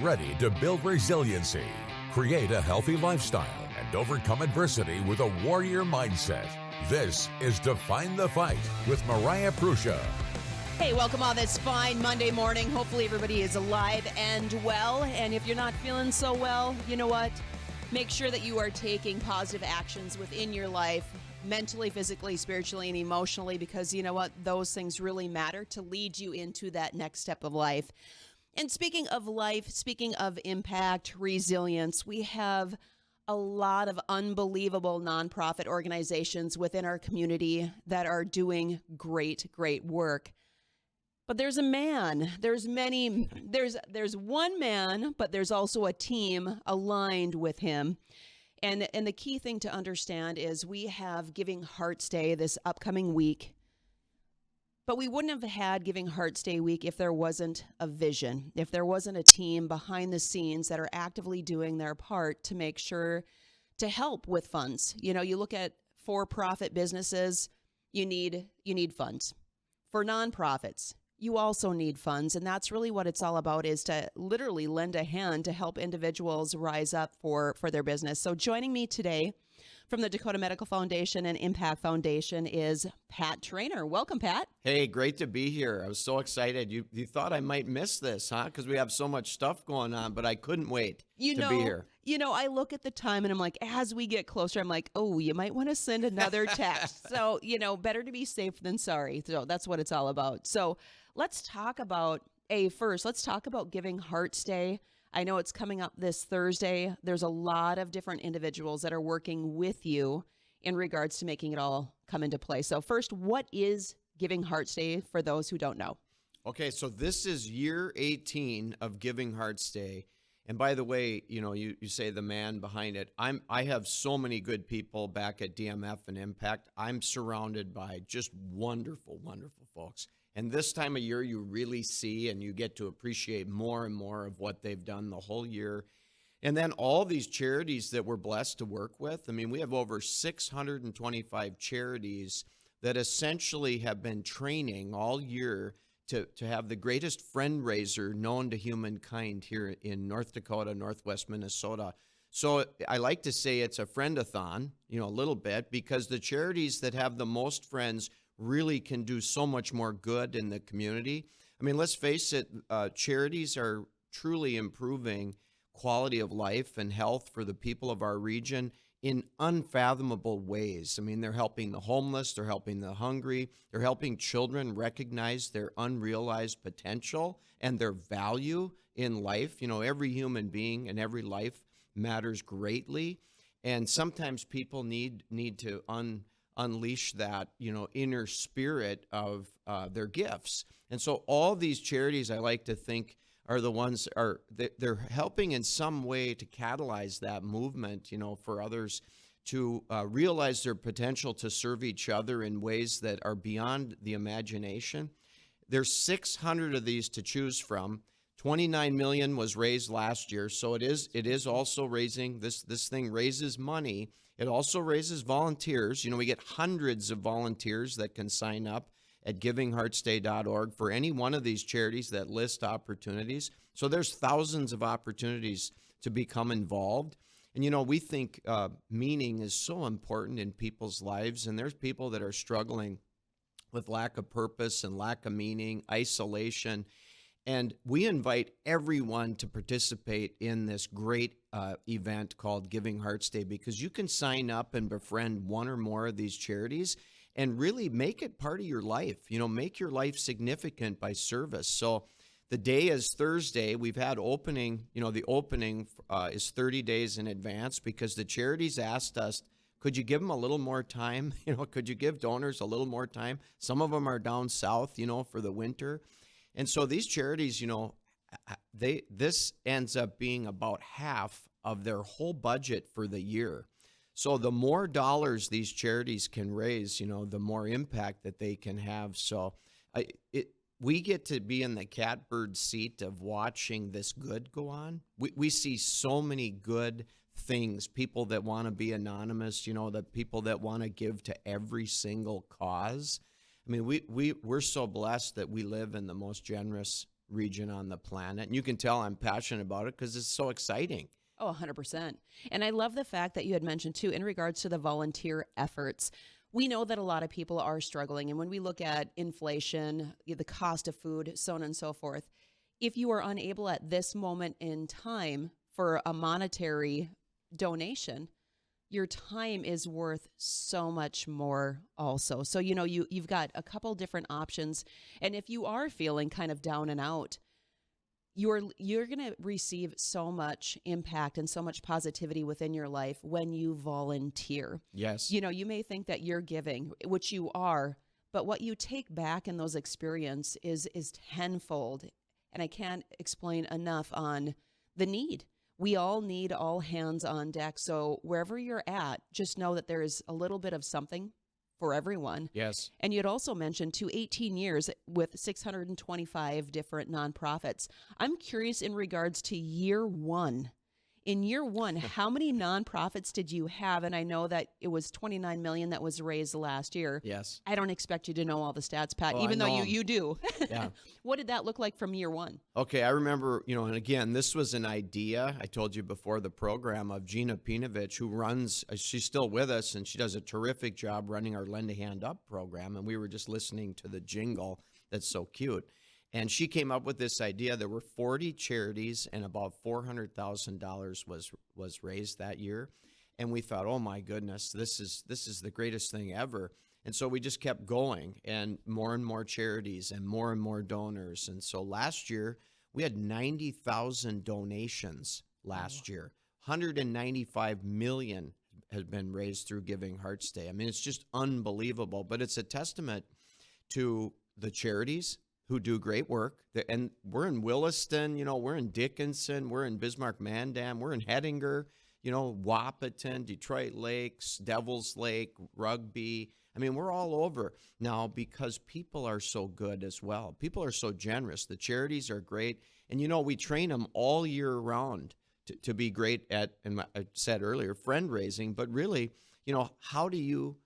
ready to build resiliency, create a healthy lifestyle, and overcome adversity with a warrior mindset. This is Define the Fight with Mariah Prussia. Hey, welcome on this fine Monday morning. Hopefully everybody is alive and well. And if you're not feeling so well, you know what? Make sure that you are taking positive actions within your life, mentally, physically, spiritually, and emotionally, because you know what? Those things really matter to lead you into that next step of life. And speaking of life, speaking of impact, resilience, we have a lot of unbelievable nonprofit organizations within our community that are doing great work. But there's a man, there's one man, but there's also a team aligned with him. And the key thing to understand is we have Giving Hearts Day this upcoming week. But we wouldn't have had Giving Hearts Day week if there wasn't a vision, if there wasn't a team behind the scenes that are actively doing their part to make sure to help with funds. You know, you look at for-profit businesses, you need funds. For nonprofits, you also need funds. And that's really what it's all about, is to literally lend a hand to help individuals rise up for their business. So joining me today from the Dakota Medical Foundation and Impact Foundation is Pat Trainer. Welcome, Pat. Hey, great to be here. I was so excited. You thought I might miss this, huh? Because we have so much stuff going on, but I couldn't wait to be here. You know, I look at the time and I'm like, as we get closer, I'm like, oh, you might want to send another text. So, you know, better to be safe than sorry. So that's what it's all about. So let's talk about Giving Hearts Day. I know it's coming up this Thursday. There's a lot of different individuals that are working with you in regards to making it all come into play. So first, what is Giving Hearts Day for those who don't know? Okay, so this is year 18 of Giving Hearts Day. And by the way, you know, you say the man behind it. I have so many good people back at DMF and Impact. I'm surrounded by just wonderful folks. And this time of year, you really see and you get to appreciate more and more of what they've done the whole year. And then all these charities that we're blessed to work with. I mean, we have over 625 charities that essentially have been training all year to have the greatest fundraiser known to humankind here in North Dakota, Northwest Minnesota. So I like to say it's a friend-a-thon, you know, a little bit, because the charities that have the most friends really can do so much more good in the community. I mean, let's face it, charities are truly improving quality of life and health for the people of our region in unfathomable ways. I mean, they're helping the homeless, they're helping the hungry, they're helping children recognize their unrealized potential and their value in life. You know, every human being and every life matters greatly. And sometimes people need to unleash that, you know, inner spirit of their gifts. And so all these charities, I like to think, are the ones they're helping in some way to catalyze that movement, you know, for others to realize their potential to serve each other in ways that are beyond the imagination. There's 600 of these to choose from. 29 million was raised last year, so it is also raising this thing raises money. It also raises volunteers. You know, we get hundreds of volunteers that can sign up at givingheartsday.org for any one of these charities that list opportunities. So there's thousands of opportunities to become involved. And, you know, we think meaning is so important in people's lives, and there's people that are struggling with lack of purpose and lack of meaning, isolation. And we invite everyone to participate in this great event called Giving Hearts Day, because you can sign up and befriend one or more of these charities and really make it part of your life. You know, make your life significant by service. So the day is Thursday. We've had opening, you know, the opening is 30 days in advance because the charities asked us, could you give them a little more time? You know, could you give donors a little more time? Some of them are down south, you know, for the winter. And so these charities, you know, this ends up being about half of their whole budget for the year. So the more dollars these charities can raise, you know, the more impact that they can have. So we get to be in the catbird seat of watching this good go on. We see so many good things, people that want to be anonymous, you know, the people that want to give to every single cause. I mean, we're so blessed that we live in the most generous region on the planet. And you can tell I'm passionate about it because it's so exciting. Oh, 100%. And I love the fact that you had mentioned, too, in regards to the volunteer efforts. We know that a lot of people are struggling. And when we look at inflation, the cost of food, so on and so forth, if you are unable at this moment in time for a monetary donation, your time is worth so much more also. So, you've got a couple different options. And if you are feeling kind of down and out, you're going to receive so much impact and so much positivity within your life when you volunteer. Yes. You may think that you're giving, which you are, but what you take back in those experiences is tenfold. And I can't explain enough on the need. We all need all hands on deck. So wherever you're at, just know that there is a little bit of something for everyone. Yes. And you'd also mentioned 18 years with 625 different nonprofits. I'm curious in regards to year one. In year one, how many nonprofits did you have? And I know that it was $29 million that was raised last year. Yes. I don't expect you to know all the stats, Pat, Oh, even though I know you do. Yeah. What did that look like from year one? Okay, I remember, and again, this was an idea, I told you before the program, of Gina Pinovich, who runs, she's still with us, and she does a terrific job running our Lend a Hand Up program, and we were just listening to the jingle that's so cute. And she came up with this idea. There were 40 charities, and about $400,000 was raised that year. And we thought, oh my goodness, this is the greatest thing ever. And so we just kept going, and more charities and more donors. And so last year we had 90,000 donations last year. 195 million has been raised through Giving Hearts Day. I mean, it's just unbelievable, but it's a testament to the charities who do great work. And we're in Williston, we're in Dickinson, we're in Bismarck-Mandan, we're in Hettinger, Wahpeton, Detroit Lakes, Devil's Lake, Rugby. I mean, we're all over now because people are so good as well. People are so generous. The charities are great. And, we train them all year round to be great at, and I said earlier, friend-raising. But really, how do you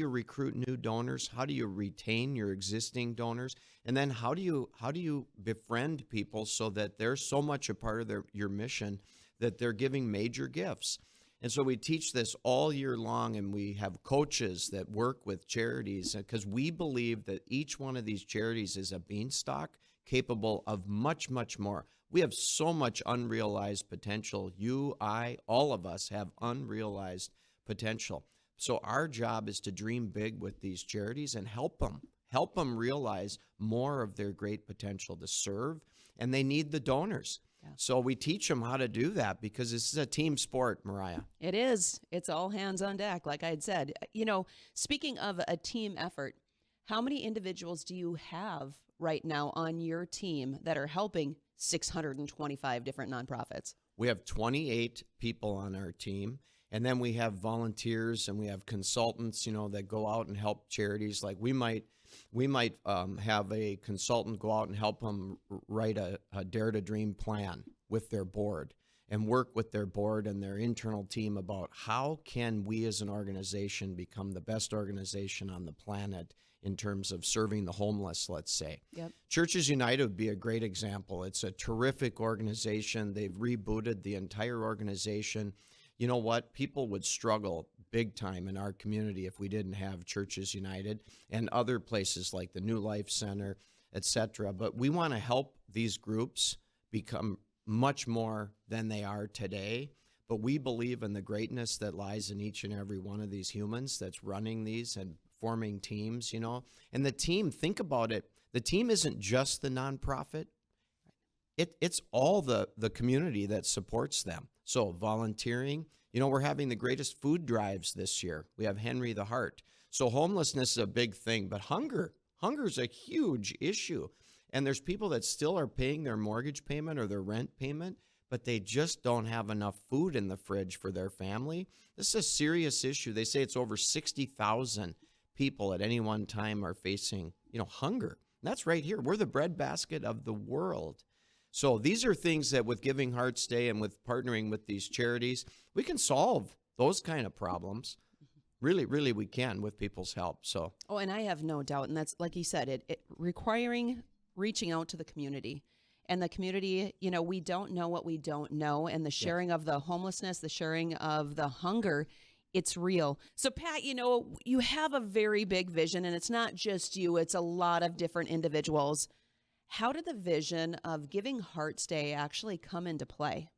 recruit new donors? How do you retain your existing donors? And then how do you befriend people so that they're so much a part of your mission that they're giving major gifts? And so we teach this all year long, and we have coaches that work with charities because we believe that each one of these charities is a beanstalk capable of much, much more. We have so much unrealized potential. You, I, all of us have unrealized potential. So our job is to dream big with these charities and help them realize more of their great potential to serve, and they need the donors. Yeah. So we teach them how to do that because this is a team sport, Mariah. It is. It's all hands on deck, like I had said. Speaking of a team effort, how many individuals do you have right now on your team that are helping 625 different nonprofits? We have 28 people on our team. And then we have volunteers and we have consultants, that go out and help charities. Like we might have a consultant go out and help them write a Dare to Dream plan with their board and work with their board and their internal team about how can we as an organization become the best organization on the planet in terms of serving the homeless, let's say. Yep. Churches United would be a great example. It's a terrific organization. They've rebooted the entire organization. You know what? People would struggle big time in our community if we didn't have Churches United and other places like the New Life Center, etc. But we want to help these groups become much more than they are today. But we believe in the greatness that lies in each and every one of these humans that's running these and forming teams, And the team, think about it. The team isn't just the nonprofit. It's all the community that supports them. So volunteering, we're having the greatest food drives this year. We have Henry the Heart. So homelessness is a big thing, but hunger is a huge issue. And there's people that still are paying their mortgage payment or their rent payment, but they just don't have enough food in the fridge for their family. This is a serious issue. They say it's over 60,000 people at any one time are facing, hunger. And that's right here. We're the breadbasket of the world. So these are things that with Giving Hearts Day and with partnering with these charities, we can solve those kind of problems. Really, really we can with people's help. So. Oh, and I have no doubt. And that's, like you said, it requiring reaching out to the community And the community, we don't know what we don't know. And the sharing of the homelessness, the sharing of the hunger, it's real. So, Pat, you have a very big vision, and it's not just you, it's a lot of different individuals. How did the vision of Giving Hearts Day actually come into play?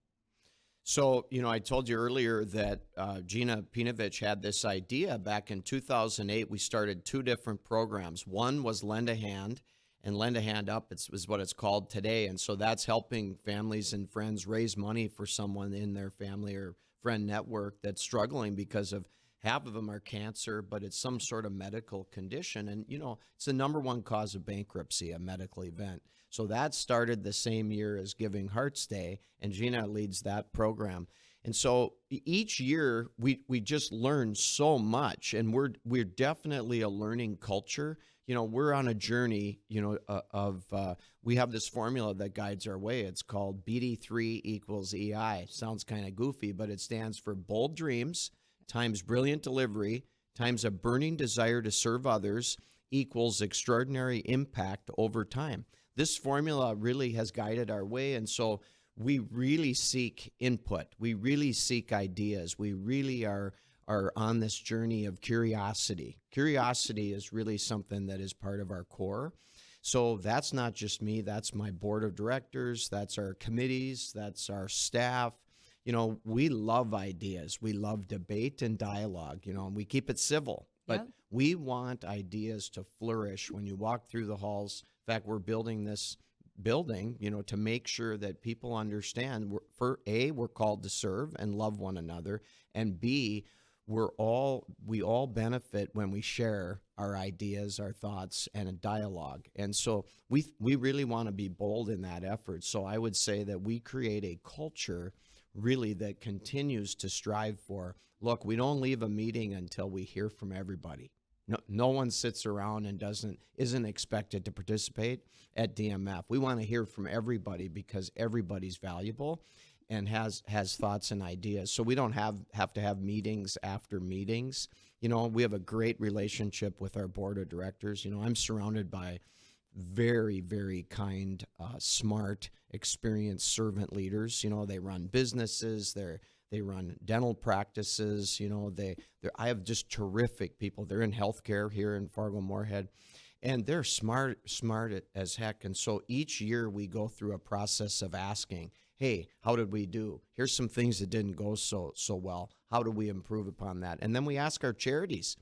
So, I told you earlier that Gina Pinovich had this idea back in 2008. We started two different programs. One was Lend a Hand, and Lend a Hand Up is what it's called today. And so that's helping families and friends raise money for someone in their family or friend network that's struggling because of half of them are cancer, but it's some sort of medical condition. And, it's the number one cause of bankruptcy, a medical event. So that started the same year as Giving Hearts Day, and Gina leads that program. And so each year we just learn so much, and we're definitely a learning culture. We're on a journey, we have this formula that guides our way. It's called BD3 equals EI. Sounds kind of goofy, but it stands for bold dreams times brilliant delivery times a burning desire to serve others equals extraordinary impact over time. This formula really has guided our way, and so we really seek input. We really seek ideas. We really are on this journey of curiosity. Curiosity is really something that is part of our core. So that's not just me. That's my board of directors. That's our committees. That's our staff. We love ideas. We love debate and dialogue, and we keep it civil. But we want ideas to flourish when you walk through the halls. In fact, we're building this building, to make sure that people understand we're called to serve and love one another, and B, we all benefit when we share our ideas, our thoughts, and a dialogue. And so we really want to be bold in that effort. So I would say that we create a culture really that continues to strive for, look, we don't leave a meeting until we hear from everybody. No one sits around and isn't expected to participate at DMF. We want to hear from everybody because everybody's valuable and has thoughts and ideas. So we don't have to have meetings after meetings. We have a great relationship with our board of directors. I'm surrounded by very, very kind, smart, experienced servant leaders. They run businesses. They run dental practices. I have just terrific people. They're in healthcare here in Fargo-Moorhead, and they're smart as heck. And so each year we go through a process of asking, hey, how did we do? Here's some things that didn't go so well. How do we improve upon that? And then we ask our charities.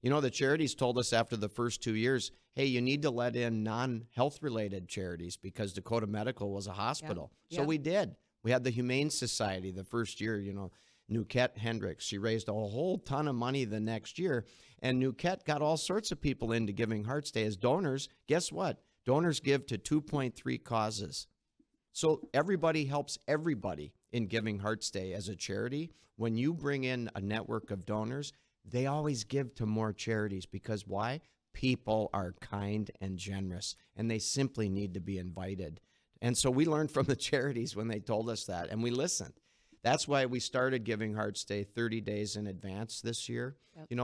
The charities told us after the first 2 years, hey, you need to let in non-health related charities because Dakota Medical was a hospital. So we did. We had the Humane Society the first year, Nuket Hendricks. She raised a whole ton of money the next year. And Nuket got all sorts of people into Giving Hearts Day as donors. Guess what? Donors give to 2.3 causes. So everybody helps everybody in Giving Hearts Day as a charity. When you bring in a network of donors, they always give to more charities because why? People are kind and generous, and they simply need to be invited. And so we learned from the charities when they told us that, and we listened. That's why we started Giving Hearts Day 30 days in advance this year,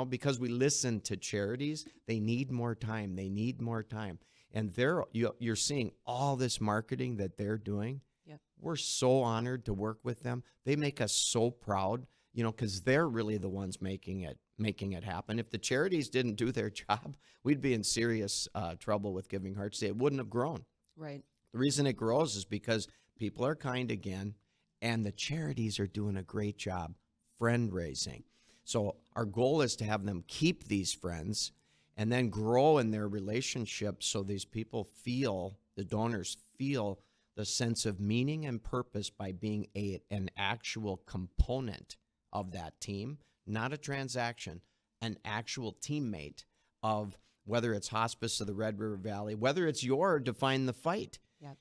because we listened to charities. They need more time. They need more time. And you're seeing all this marketing that they're doing. Yep. We're so honored to work with them. They make us so proud, because they're really the ones making it happen. If the charities didn't do their job, we'd be in serious trouble with Giving Hearts Day. It wouldn't have grown. Right. The reason it grows is because people are kind again, and the charities are doing a great job friend raising. So our goal is to have them keep these friends and then grow in their relationships so these people the donors feel the sense of meaning and purpose by being an actual component of that team, not a transaction, an actual teammate of whether it's Hospice of the Red River Valley, whether it's your Define the Fight. Yep.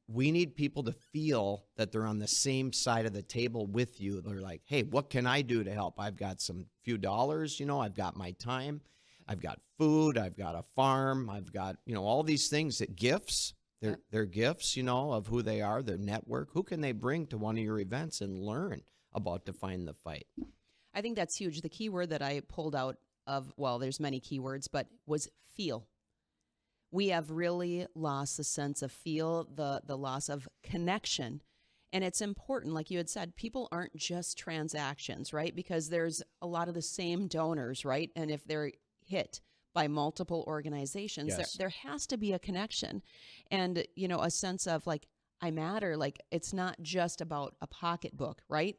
We need people to feel that they're on the same side of the table with you. They're like, hey, what can I do to help? I've got some few dollars, I've got my time, I've got food, I've got a farm, I've got, all these things that gifts. They're gifts, of who they are, their network. Who can they bring to one of your events and learn about Define the Fight? I think that's huge. The key word that I pulled out of, there's many keywords, but was feel. we have really lost the sense of feel, the loss of connection. And it's important, like you had said, people aren't just transactions, right? Because there's a lot of the same donors, right? And if they're hit by multiple organizations, Yes. there has to be a connection and, a sense of like, I matter. Like, it's not just about a pocketbook, right?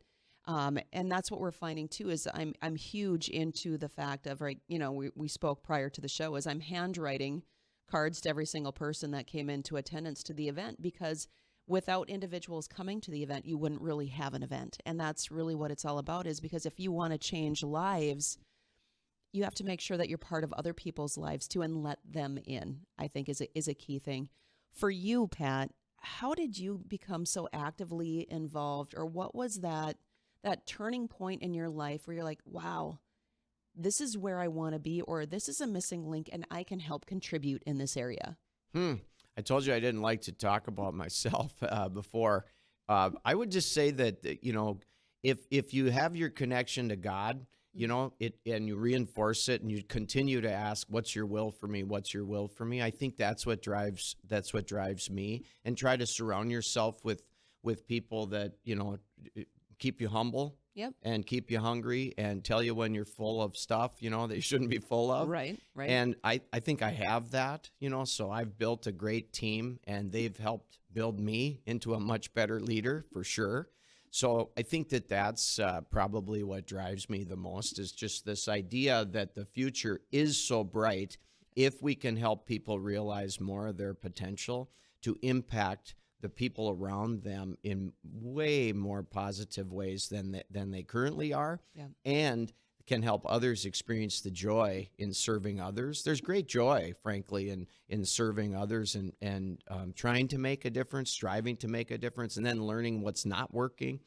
And that's what we're finding too, is I'm huge into the fact of, right, we spoke prior to the show, is I'm handwriting cards to every single person that came into attendance to the event, because without individuals coming to the event, you wouldn't really have an event. And that's really what it's all about, is because if you want to change lives, you have to make sure that you're part of other people's lives too, and let them in, I think is a key thing. For you, Pat, how did you become so actively involved, or what was that turning point in your life where you're like, wow, this is where I want to be, or this is a missing link and I can help contribute in this area? I told you I didn't like to talk about myself before. I would just say that, if you have your connection to God, and you reinforce it and you continue to ask, what's your will for me? What's your will for me? I think that's what drives me, and try to surround yourself with people that, keep you humble. Yep. And keep you hungry and tell you when you're full of stuff, that you shouldn't be full of. Right. And I think I have that, so I've built a great team and they've helped build me into a much better leader for sure. So I think that's probably what drives me the most, is just this idea that the future is so bright if we can help people realize more of their potential to impact the people around them in way more positive ways than they currently are, Yeah. and can help others experience the joy in serving others. There's great joy, frankly, in serving others and trying to make a difference, striving to make a difference, and then learning what's not working.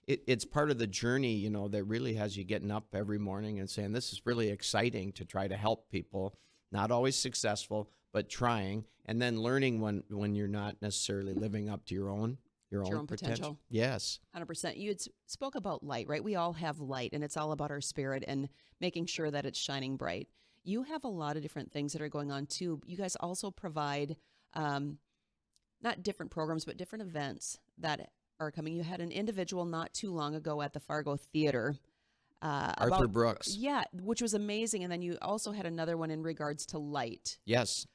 It's part of the journey, that really has you getting up every morning and saying, this is really exciting to try to help people, not always successful, but trying, and then learning when you're not necessarily living up to your own potential. Yes. 100%. You had spoke about light, right? We all have light, and it's all about our spirit and making sure that it's shining bright. You have a lot of different things that are going on too. You guys also provide not different programs, but different events that are coming. You had an individual not too long ago at the Fargo Theater. Arthur Brooks. Yeah, which was amazing. And then you also had another one in regards to light. Yes.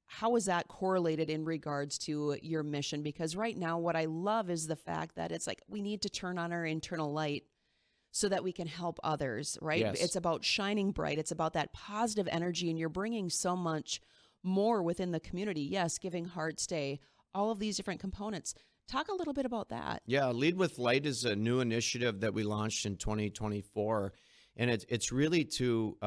How is that correlated in regards to your mission? Because right now, what I love is the fact that it's like we need to turn on our internal light so that we can help others, right? Yes. It's about shining bright. It's about that positive energy, and you're bringing so much more within the community. Yes, giving Hearts Day, all of these different components. Talk a little bit about that. Yeah, Lead with Light is a new initiative that we launched in 2024, and it's really to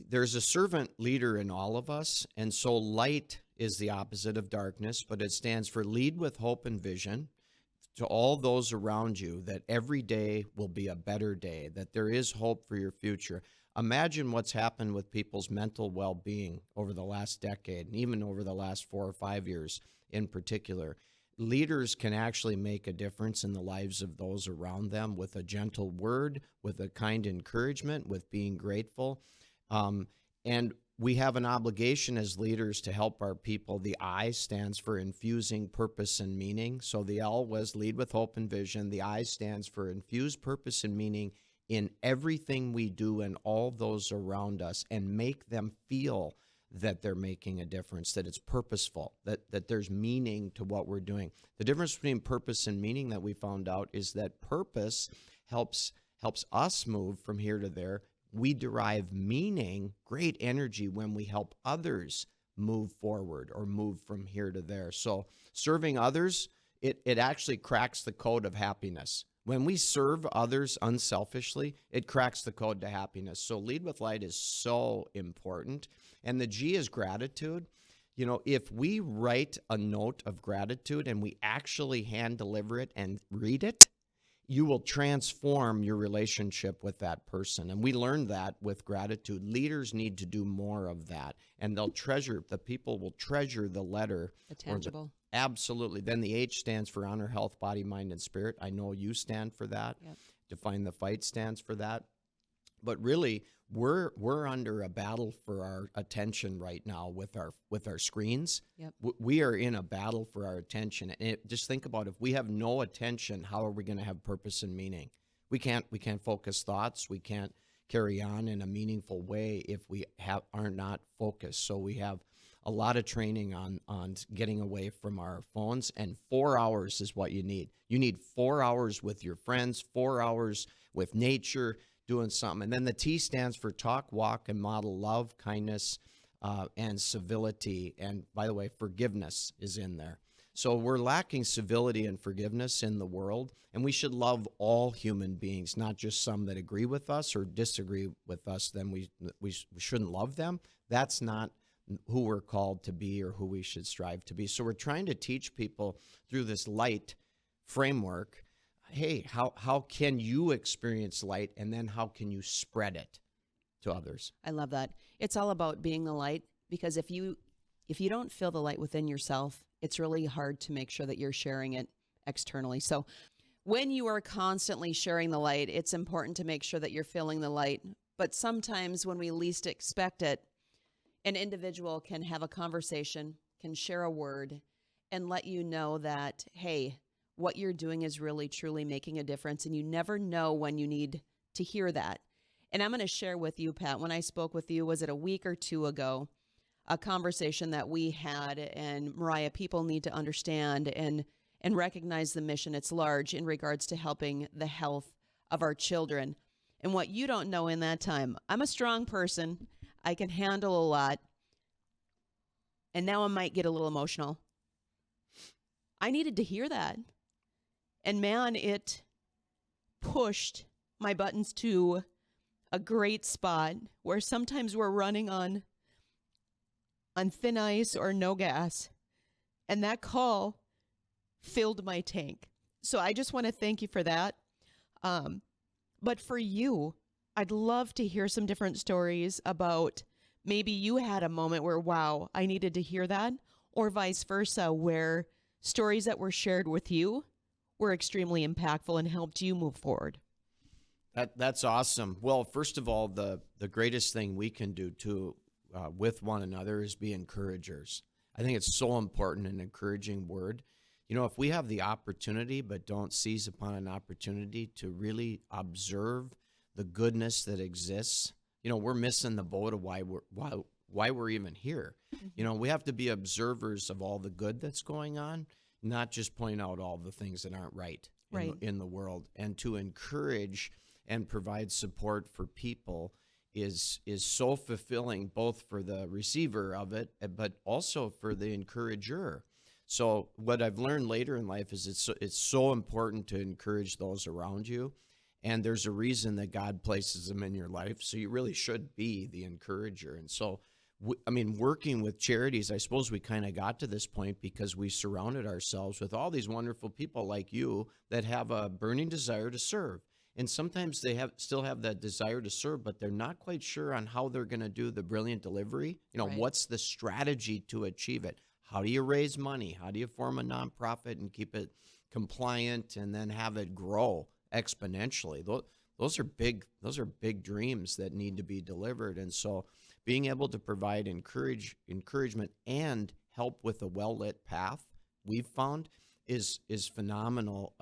there's a servant leader in all of us, and so light is the opposite of darkness, but it stands for lead with hope and vision to all those around you, that every day will be a better day, that there is hope for your future. Imagine what's happened with people's mental well-being over the last decade, and even over the last 4 or 5 years in particular. Leaders can actually make a difference in the lives of those around them with a gentle word, with a kind encouragement, with being grateful. And we have an obligation as leaders to help our people. The I stands for infusing purpose and meaning. So the L was lead with hope and vision. The I stands for infuse purpose and meaning in everything we do and all those around us, and make them feel that they're making a difference, that it's purposeful, that there's meaning to what we're doing. The difference between purpose and meaning that we found out is that purpose helps us move from here to there. We derive meaning, great energy, when we help others move forward or move from here to there. So serving others, it actually cracks the code of happiness. When we serve others unselfishly, it cracks the code to happiness. So Lead with Light is so important. And the G is gratitude. You know, if we write a note of gratitude and we actually hand deliver it and read it, you will transform your relationship with that person. And we learned that with gratitude. Leaders need to do more of that. And the people will treasure the letter. The tangible. Absolutely. Then the H stands for honor, health, body, mind, and spirit. I know you stand for that. Yep. Define the Fight stands for that. But really, we're under a battle for our attention right now with our screens. Yep. We are in a battle for our attention. And just think about, if we have no attention, how are we going to have purpose and meaning? We can't focus thoughts. We can't carry on in a meaningful way if we are not focused. So we have a lot of training on getting away from our phones, and 4 hours is what you need. You need 4 hours with your friends, 4 hours with nature, doing something. And then the T stands for talk, walk, and model love, kindness, and civility. And by the way, forgiveness is in there. So we're lacking civility and forgiveness in the world, and we should love all human beings, not just some that agree with us or disagree with us. Then we shouldn't love them. That's not who we're called to be or who we should strive to be. So we're trying to teach people through this light framework, hey, how can you experience light, and then how can you spread it to others? I love that. It's all about being the light, because if you don't feel the light within yourself, it's really hard to make sure that you're sharing it externally. So when you are constantly sharing the light, it's important to make sure that you're feeling the light. But sometimes when we least expect it, an individual can have a conversation, can share a word, and let you know that, hey, what you're doing is really, truly making a difference. And you never know when you need to hear that. And I'm going to share with you, Pat, when I spoke with you, was it a week or two ago, a conversation that we had, and Mariah, people need to understand and recognize the mission. It's large in regards to helping the health of our children. And what you don't know in that time, I'm a strong person. I can handle a lot. And now I might get a little emotional. I needed to hear that. And man, it pushed my buttons to a great spot where sometimes we're running on thin ice or no gas. And that call filled my tank. So I just want to thank you for that. But for you, I'd love to hear some different stories about maybe you had a moment where, wow, I needed to hear that, or vice versa, where stories that were shared with you were extremely impactful and helped you move forward. That's awesome. Well, first of all, the greatest thing we can do with one another is be encouragers. I think it's so important, an encouraging word. You know, if we have the opportunity but don't seize upon an opportunity to really observe the goodness that exists, you know, we're missing the boat of why we're even here. Mm-hmm. You know, we have to be observers of all the good that's going on, not just point out all the things that aren't right. In the world. And to encourage and provide support for people is so fulfilling, both for the receiver of it, but also for the encourager. So what I've learned later in life is it's so important to encourage those around you. And there's a reason that God places them in your life. So you really should be the encourager. And so, working with charities, I suppose we kind of got to this point because we surrounded ourselves with all these wonderful people like you that have a burning desire to serve. And sometimes they still have that desire to serve, but they're not quite sure on how they're going to do the brilliant delivery. You know, What's the strategy to achieve it? How do you raise money? How do you form a nonprofit and keep it compliant and then have it grow exponentially? Those are big dreams that need to be delivered. And so being able to provide encouragement and help with a well-lit path, we've found is phenomenal.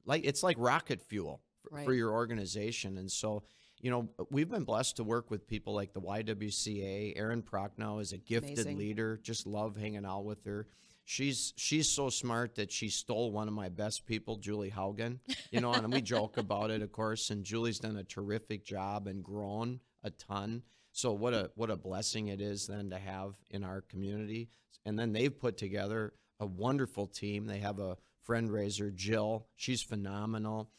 It's like rocket fuel for your organization. And so, you know, we've been blessed to work with people like the YWCA. Erin Prochnow is a gifted leader. Just love hanging out with her. She's so smart that she stole one of my best people, Julie Haugen, you know, and we joke about it, of course, and Julie's done a terrific job and grown a ton. So what a blessing it is then to have in our community. And then they've put together a wonderful team. They have a friend raiser, Jill. She's phenomenal.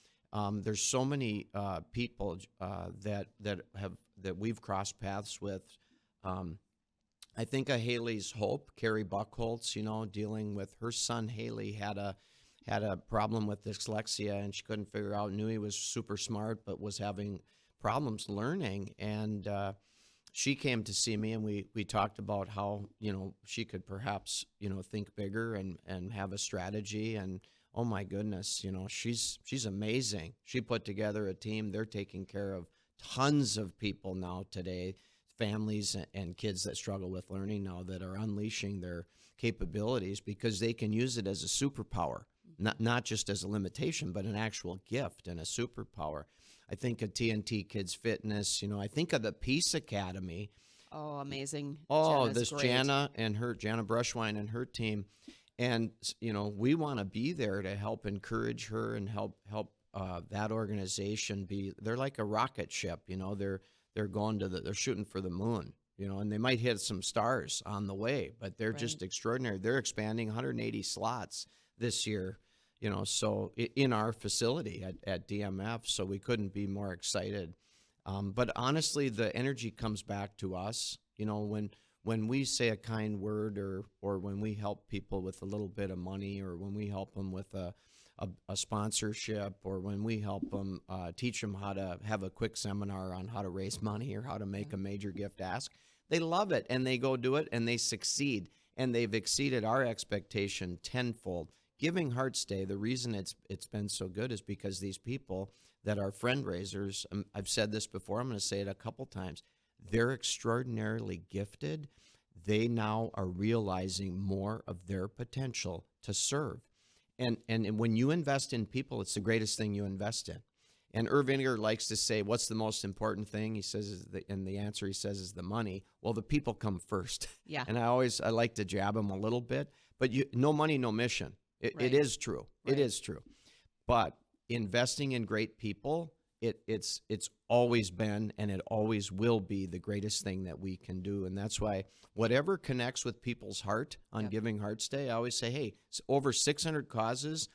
There's so many people that we've crossed paths with. I think of Haley's Hope, Carrie Buckholtz, you know, dealing with her son. Haley had a problem with dyslexia, and she couldn't figure out, knew he was super smart, but was having problems learning. And she came to see me, and we talked about how, you know, she could perhaps, you know, think bigger and have a strategy. And oh my goodness, you know, she's amazing. She put together a team. They're taking care of tons of people now today, families and kids that struggle with learning now, that are unleashing their capabilities because they can use it as a superpower, not just as a limitation, but an actual gift and a superpower. I think of TNT Kids Fitness. I think of the Peace Academy. Oh, amazing. Oh, Jana's this great. Jana Brushwine and her team. And, we want to be there to help encourage her and help that organization they're like a rocket ship, they're going they're shooting for the moon, and they might hit some stars on the way, but they're just extraordinary. They're expanding 180 slots this year, so in our facility at DMF, so we couldn't be more excited. But honestly, the energy comes back to us, when we say a kind word or when we help people with a little bit of money, or when we help them with a sponsorship, or when we help them teach them how to have a quick seminar on how to raise money or how to make a major gift ask, they love it and they go do it and they succeed, and they've exceeded our expectation tenfold. Giving Hearts Day, the reason it's been so good is because these people that are friend raisers, I've said this before, I'm going to say it a couple times, they're extraordinarily gifted. They now are realizing more of their potential to serve. And when you invest in people, it's the greatest thing you invest in. And Irv Vinegar likes to say, what's the most important thing? He says, and the answer he says is the money. Well, the people come first. Yeah. And I like to jab him a little bit, but no money, no mission. It is true. Right. It is true. But investing in great people, it's always been and it always will be the greatest thing that we can do. And that's why whatever connects with people's heart on Giving Hearts Day, I always say, hey, it's over 600 causes.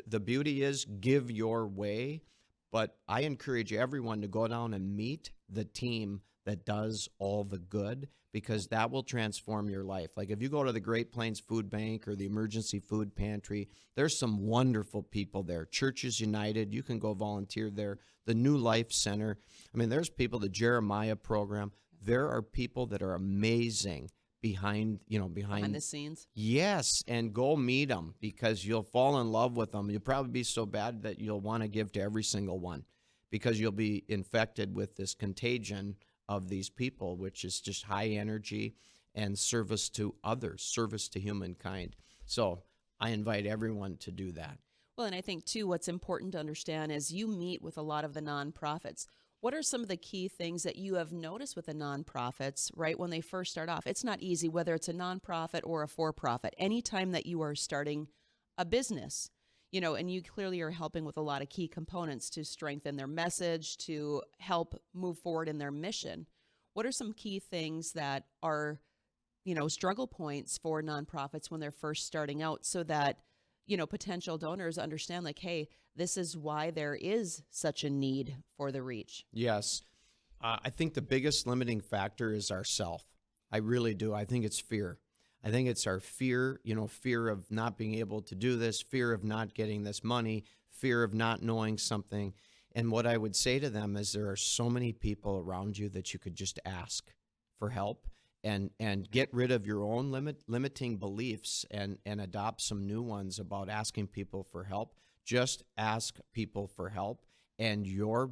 The beauty is give your way. But I encourage everyone to go down and meet the team that does all the good, because that will transform your life. Like if you go to the Great Plains Food Bank or the Emergency Food Pantry, there's some wonderful people there. Churches United, you can go volunteer there. The New Life Center. I mean, there's people, the Jeremiah program. There are people that are amazing behind the scenes. Yes, and go meet them, because you'll fall in love with them. You'll probably be so bad that you'll want to give to every single one, because you'll be infected with this contagion of these people, which is just high energy and service to others, service to humankind. So I invite everyone to do that. Well, and I think, too, what's important to understand is you meet with a lot of the nonprofits. What are some of the key things that you have noticed with the nonprofits, right, when they first start off? It's not easy, whether it's a nonprofit or a for-profit. Anytime that you are starting a business, and you clearly are helping with a lot of key components to strengthen their message, to help move forward in their mission. What are some key things that are, struggle points for nonprofits when they're first starting out, so that, potential donors understand, like, hey, this is why there is such a need for the reach? Yes. I think the biggest limiting factor is ourself. I really do. I think it's fear. I think it's our fear, fear of not being able to do this, fear of not getting this money, fear of not knowing something. And what I would say to them is there are so many people around you that you could just ask for help and get rid of your own limiting beliefs and adopt some new ones about asking people for help. Just ask people for help, and your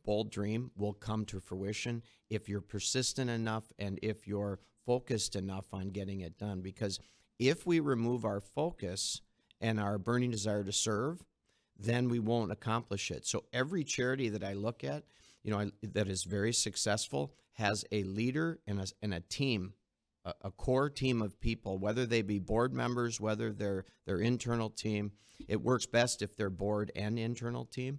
bold dream will come to fruition if you're persistent enough and if you're focused enough on getting it done. Because if we remove our focus and our burning desire to serve, then we won't accomplish it. So every charity that I look at, that is very successful has a leader and a team, a core team of people, whether they be board members, whether they're their internal team. It works best if they're board and internal team.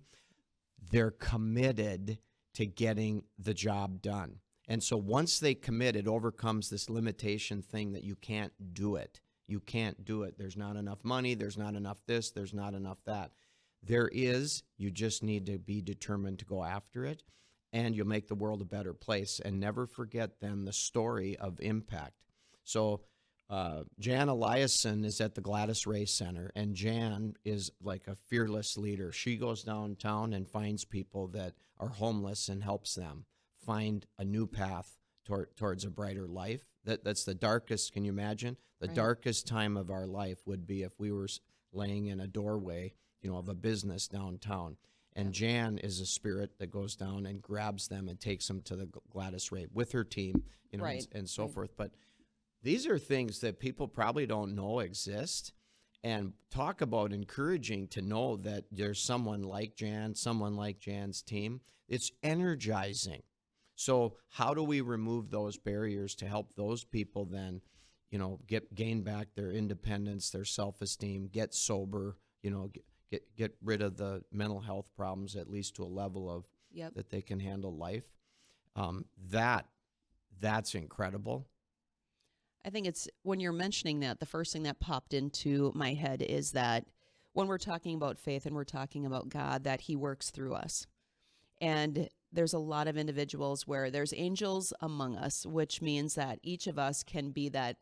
They're committed to getting the job done. And so once they commit, it overcomes this limitation thing that you can't do it. You can't do it. There's not enough money. There's not enough this. There's not enough that. There is. You just need to be determined to go after it, and you'll make the world a better place. And never forget then the story of impact. So Jan Eliason is at the Gladys Ray Center, and Jan is like a fearless leader. She goes downtown and finds people that are homeless and helps them find a new path towards a brighter life. That's the darkest, can you imagine? The darkest time of our life would be if we were laying in a doorway, of a business downtown. And Jan is a spirit that goes down and grabs them and takes them to the Gladys Ray with her team, Right. and so forth. But these are things that people probably don't know exist. And talk about encouraging to know that there's someone like Jan, someone like Jan's team. It's energizing. So how do we remove those barriers to help those people then, gain back their independence, their self-esteem, get sober, get rid of the mental health problems, at least to a level of that they can handle life. That's incredible. I think it's when you're mentioning that, the first thing that popped into my head is that when we're talking about faith and we're talking about God, that he works through us. And there's a lot of individuals where there's angels among us, which means that each of us can be that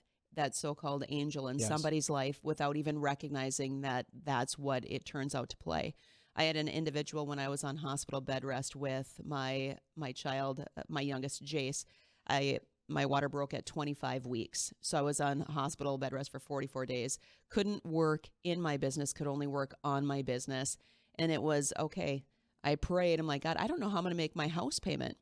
so-called angel in somebody's life without even recognizing that that's what it turns out to play. I had an individual when I was on hospital bed rest with my child, my youngest, Jace. My water broke at 25 weeks. So I was on hospital bed rest for 44 days. Couldn't work in my business, could only work on my business. And it was, okay, I prayed. I'm like, God, I don't know how I'm going to make my house payment.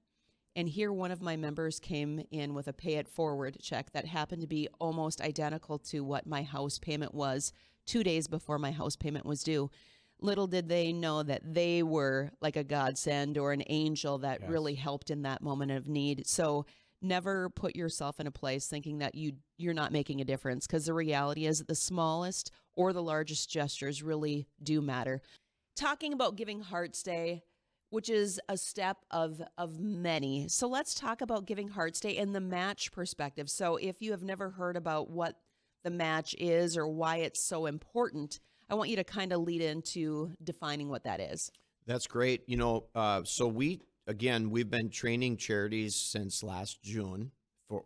And here one of my members came in with a pay it forward check that happened to be almost identical to what my house payment was 2 days before my house payment was due. Little did they know that they were like a godsend or an angel that really helped in that moment of need. So never put yourself in a place thinking that you're not making a difference, because the reality is that the smallest or the largest gestures really do matter. Talking about Giving Hearts Day, which is a step of many. So let's talk about Giving Hearts Day in the match perspective. So if you have never heard about what the match is or why it's so important, I want you to kind of lead into defining what that is. That's great. So we've been training charities since last June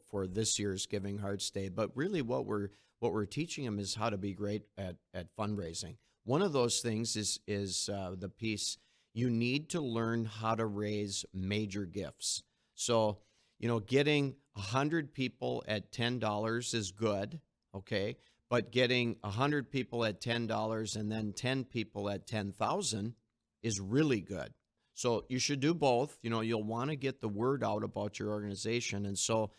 for this year's Giving Hearts Day. But really what we're teaching them is how to be great at fundraising. One of those things is the piece, you need to learn how to raise major gifts. So, getting 100 people at $10 is good, okay? But getting 100 people at $10 and then 10 people at $10,000 is really good. So you should do both. You'll want to get the word out about your organization. And so,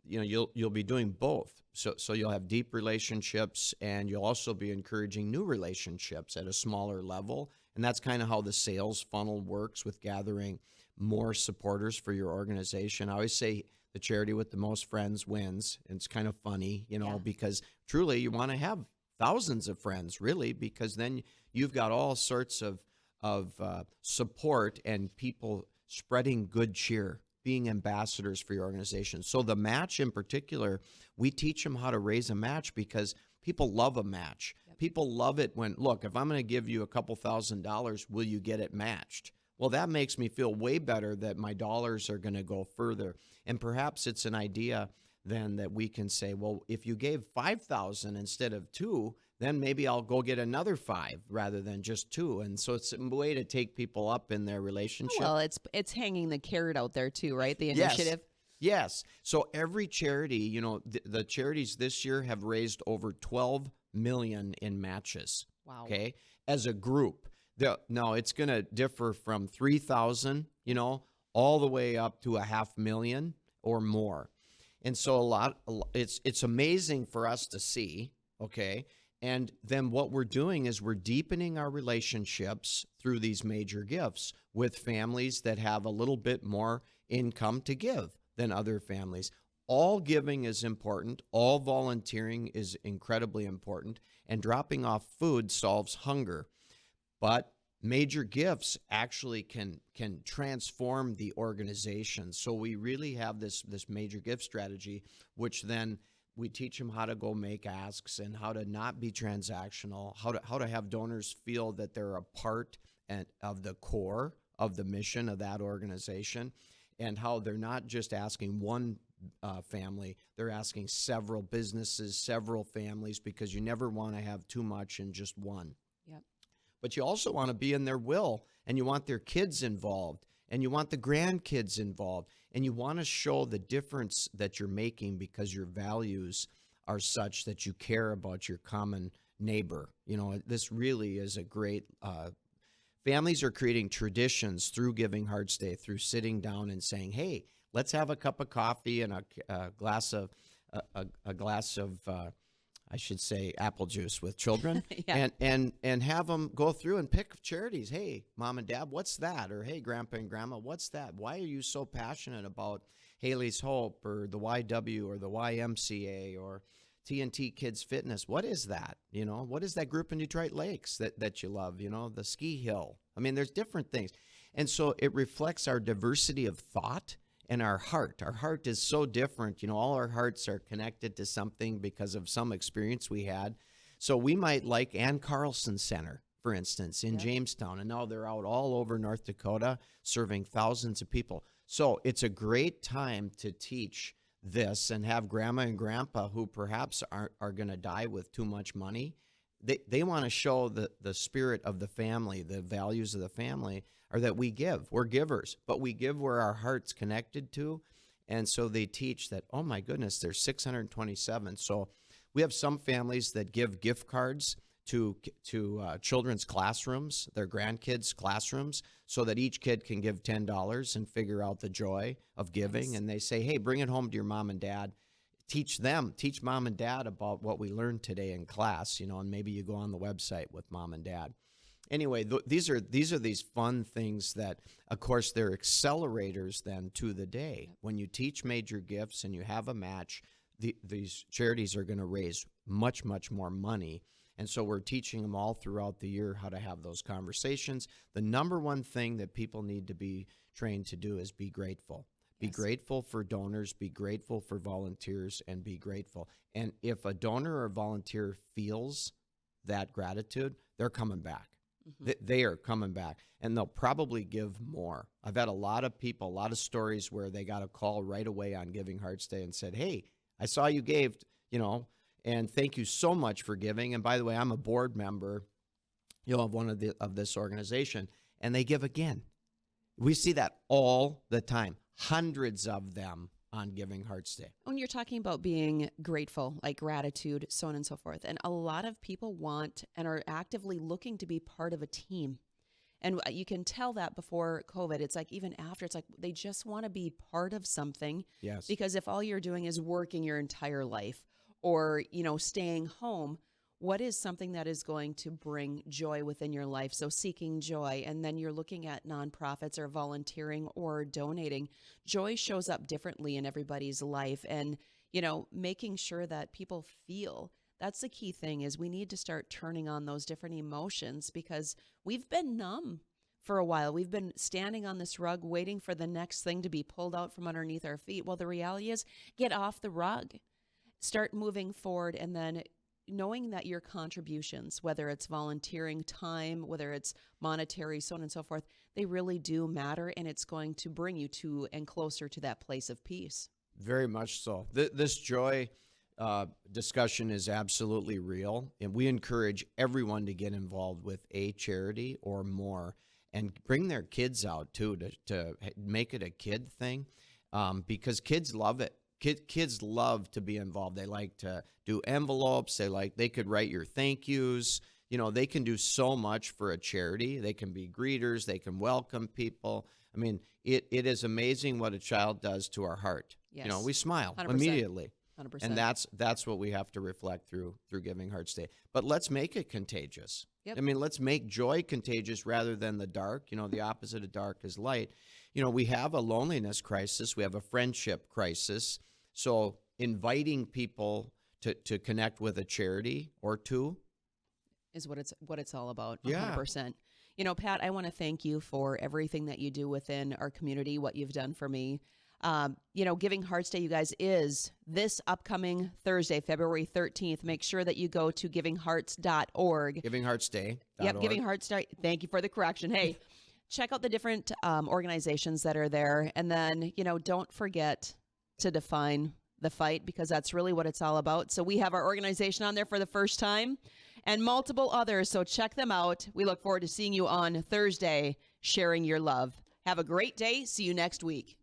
you'll be doing both. So you'll have deep relationships, and you'll also be encouraging new relationships at a smaller level. And that's kind of how the sales funnel works with gathering more supporters for your organization. I always say the charity with the most friends wins. And it's kind of funny, because truly you want to have thousands of friends, really, because then you've got all sorts of support and people spreading good cheer, being ambassadors for your organization. So the match in particular, we teach them how to raise a match because people love a match. Yep. People love it when, look, if I'm going to give you a couple $1,000s, will you get it matched? Well, that makes me feel way better that my dollars are going to go further. And perhaps it's an idea then that we can say, well, if you gave 5,000 instead of 2, then maybe I'll go get another 5 rather than just 2. And so it's a way to take people up in their relationship. Well, it's hanging the carrot out there too, right? The initiative. Yes. So every charity, the charities this year have raised over 12 million in matches. Wow. Okay. As a group. Now it's going to differ from 3,000, all the way up to 500,000 or more. And so it's amazing for us to see. Okay. And then what we're doing is we're deepening our relationships through these major gifts with families that have a little bit more income to give than other families. All giving is important. All volunteering is incredibly important. And dropping off food solves hunger. But major gifts actually can transform the organization. So we really have this major gift strategy, which then we teach them how to go make asks and how to not be transactional, how to have donors feel that they're a part of the core of the mission of that organization, and how they're not just asking one family, they're asking several businesses, several families, because you never want to have too much in just one. Yep. But you also want to be in their will, and you want their kids involved, and you want the grandkids involved, and you want to show the difference that you're making because your values are such that you care about your common neighbor. This really is a great Families are creating traditions through Giving Hearts Day, through sitting down and saying, "Hey, let's have a cup of coffee and a glass of I should say apple juice with children, Yeah. and have them go through and pick charities. Hey, mom and dad, what's that? Or hey, grandpa and grandma, what's that? Why are you so passionate about Haley's Hope or the YW or the YMCA or TNT Kids Fitness? What is that? What is that group in Detroit Lakes that you love? The ski hill. I mean, there's different things. And so it reflects our diversity of thought and our heart. Our heart is so different. All our hearts are connected to something because of some experience we had. So we might like Ann Carlson Center, for instance, in Jamestown. And now they're out all over North Dakota serving thousands of people. So it's a great time to teach this and have grandma and grandpa who perhaps are going to die with too much money. They want to show the spirit of the family, the values of the family, or that we give. We're givers, but we give where our heart's connected to. And so they teach that, oh my goodness, there's 627. So we have some families that give gift cards to children's classrooms, their grandkids' classrooms, so that each kid can give $10 and figure out the joy of giving. Nice. And they say, hey, bring it home to your mom and dad. Teach mom and dad about what we learned today in class, and maybe you go on the website with mom and dad. Anyway, these are these fun things that, of course, they're accelerators then to the day. When you teach major gifts and you have a match, these charities are going to raise much, much more money. And so we're teaching them all throughout the year how to have those conversations. The number one thing that people need to be trained to do is be grateful. Be grateful for donors, be grateful for volunteers, and be grateful. And if a donor or volunteer feels that gratitude, they're coming back. Mm-hmm. They are coming back, and they'll probably give more. I've had a lot of people, a lot of stories where they got a call right away on Giving Hearts Day and said, hey, I saw you gave, and thank you so much for giving. And by the way, I'm a board member, of one of this organization, and they give again. We see that all the time. Hundreds of them on Giving Hearts Day. When you're talking about being grateful, like gratitude, so on and so forth, and a lot of people want and are actively looking to be part of a team. And you can tell that before COVID. It's like even after, it's like they just want to be part of something. Yes. Because if all you're doing is working your entire life or, staying home, what is something that is going to bring joy within your life? So seeking joy, and then you're looking at nonprofits or volunteering or donating. Joy shows up differently in everybody's life, and, making sure that people feel. That's the key thing, is we need to start turning on those different emotions, because we've been numb for a while. We've been standing on this rug waiting for the next thing to be pulled out from underneath our feet. Well, the reality is, get off the rug, start moving forward, and then knowing that your contributions, whether it's volunteering time, whether it's monetary, so on and so forth, they really do matter, and it's going to bring you to and closer to that place of peace. Very much so. This joy discussion is absolutely real, and we encourage everyone to get involved with a charity or more, and bring their kids out too, to make it a kid thing, because kids love it. Kids love to be involved. They like to do envelopes. They could write your thank yous. They can do so much for a charity. They can be greeters. They can welcome people. I mean, it is amazing what a child does to our heart. Yes. We smile 100%. immediately. 100%. And that's what we have to reflect through Giving Hearts Day. But let's make it contagious. Yep. I mean, let's make joy contagious rather than the dark. The opposite of dark is light. We have a loneliness crisis. We have a friendship crisis. So inviting people to connect with a charity or two is what it's all about. Yeah. 100%. Pat, I want to thank you for everything that you do within our community, what you've done for me. Giving Hearts Day, you guys, is this upcoming Thursday, February 13th. Make sure that you go to givinghearts.org. GivingHeartsDay.org. Yep, Giving Hearts Day. Thank you for the correction. Hey, check out the different organizations that are there. And then, don't forget to define the fight, because that's really what it's all about. So we have our organization on there for the first time and multiple others. So check them out. We look forward to seeing you on Thursday, sharing your love. Have a great day. See you next week.